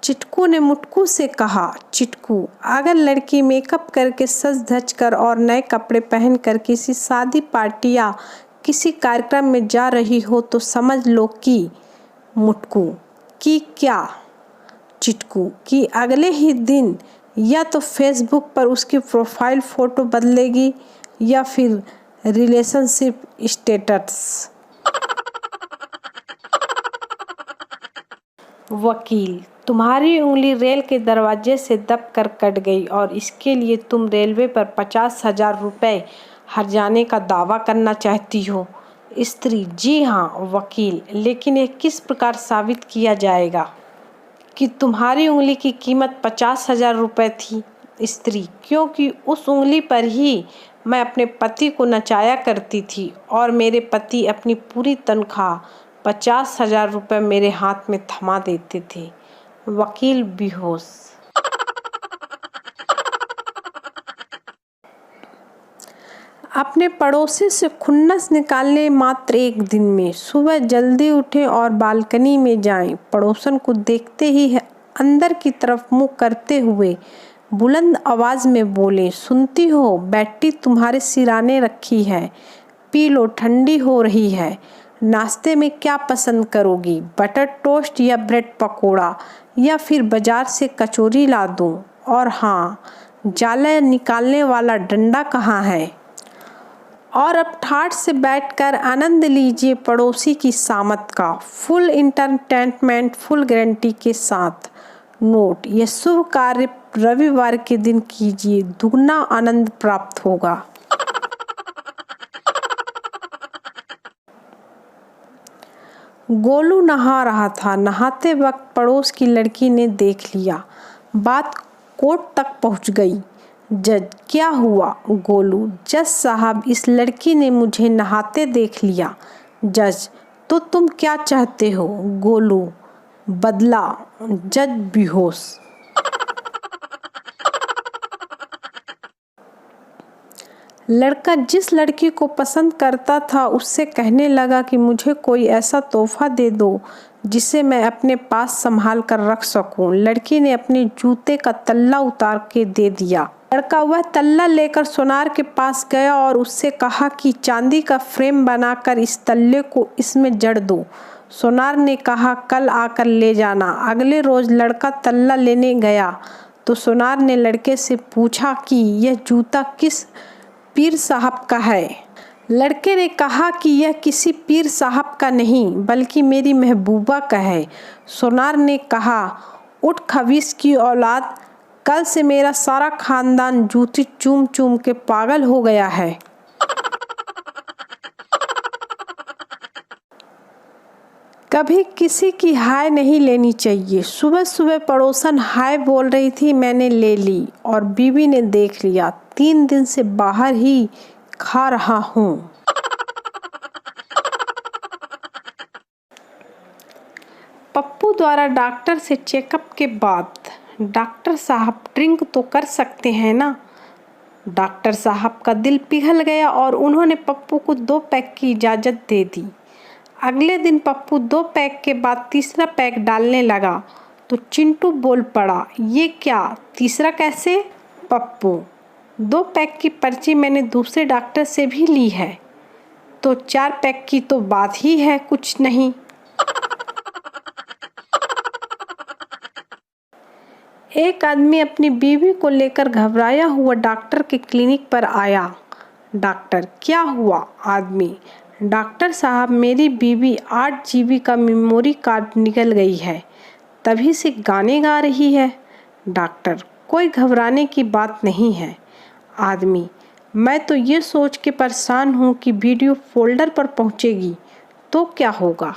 चिटकू ने मुटकू से कहा, चिटकू, अगर लड़की मेकअप करके सज धज कर और नए कपड़े पहन कर किसी शादी पार्टी या किसी कार्यक्रम में जा रही हो तो समझ लो कि मुटकू कि क्या? चिटकू कि अगले ही दिन या तो फेसबुक पर उसकी प्रोफाइल फ़ोटो बदलेगी या फिर रिलेशनशिप स्टेटस। वकील, तुम्हारी उंगली रेल के दरवाजे से दब कर कट गई और इसके लिए तुम रेलवे पर 50,000 रुपये हर्जाने का दावा करना चाहती हो। स्त्री, जी हाँ। वकील, लेकिन यह किस प्रकार साबित किया जाएगा कि तुम्हारी उंगली की कीमत 50,000 रुपये थी? स्त्री, क्योंकि उस उंगली पर ही मैं अपने पति को नचाया करती थी और मेरे पति अपनी पूरी तनख्वाह 50,000 रुपये मेरे हाथ में थमा देते थे। वकील बेहोश। अपने पड़ोसी से खुन्नस निकालने मात्र एक दिन में सुबह जल्दी उठें और बालकनी में जाएं। पड़ोसन को देखते ही अंदर की तरफ मुंह करते हुए बुलंद आवाज में बोले, सुनती हो, बैटरी तुम्हारे सिराने रखी है, पी लो, ठंडी हो रही है। नाश्ते में क्या पसंद करोगी, बटर टोस्ट या ब्रेड पकोड़ा, या फिर बाजार से कचौरी ला दूं? और हाँ, जाला निकालने वाला डंडा कहाँ है? और अब ठाठ से बैठकर आनंद लीजिए पड़ोसी की सामत का, फुल इंटरटेनमेंट, फुल गारंटी के साथ। नोट, यह शुभ कार्य रविवार के दिन कीजिए, दुगना आनंद प्राप्त होगा। गोलू नहा रहा था। नहाते वक्त पड़ोस की लड़की ने देख लिया। बात कोर्ट तक पहुंच गई। जज, क्या हुआ? गोलू, जज साहब, इस लड़की ने मुझे नहाते देख लिया। जज, तो तुम क्या चाहते हो? गोलू, बदला। जज बेहोश। लड़का जिस लड़की को पसंद करता था उससे कहने लगा कि मुझे कोई ऐसा तोहफा दे दो जिसे मैं अपने पास संभाल कर रख सकूं। लड़की ने अपने जूते का तल्ला उतार के दे दिया। लड़का वह तल्ला लेकर सोनार के पास गया और उससे कहा कि चांदी का फ्रेम बनाकर इस तल्ले को इसमें जड़ दो। सोनार ने कहा, कल आकर ले जाना। अगले रोज लड़का तल्ला लेने गया तो सोनार ने लड़के से पूछा कि यह जूता किस पीर साहब का है? लड़के ने कहा कि यह किसी पीर साहब का नहीं बल्कि मेरी महबूबा का है। सोनार ने कहा, उठ खबीस की औलाद, कल से मेरा सारा खानदान जूती चूम चूम के पागल हो गया है। कभी किसी की हाय नहीं लेनी चाहिए। सुबह सुबह पड़ोसन हाय बोल रही थी, मैंने ले ली और बीवी ने देख लिया। 3 दिन से बाहर ही खा रहा हूँ। पप्पू द्वारा डॉक्टर से चेकअप के बाद, डॉक्टर साहब ड्रिंक तो कर सकते हैं ना? डॉक्टर साहब का दिल पिघल गया और उन्होंने पप्पू को 2 पैक की इजाज़त दे दी। अगले दिन पप्पू 2 पैक के बाद तीसरा पैक डालने लगा तो चिंटू बोल पड़ा, ये क्या, तीसरा कैसे? पप्पू, 2 पैक की पर्ची मैंने दूसरे डॉक्टर से भी ली है, तो 4 पैक की तो बात ही है कुछ नहीं। एक आदमी अपनी बीवी को लेकर घबराया हुआ डॉक्टर के क्लिनिक पर आया। डॉक्टर, क्या हुआ? आदमी, डॉक्टर साहब, मेरी बीवी 8 GB का मेमोरी कार्ड निकल गई है, तभी से गाने गा रही है। डॉक्टर, कोई घबराने की बात नहीं है। आदमी, मैं तो ये सोच के परेशान हूँ कि वीडियो फोल्डर पर पहुँचेगी तो क्या होगा।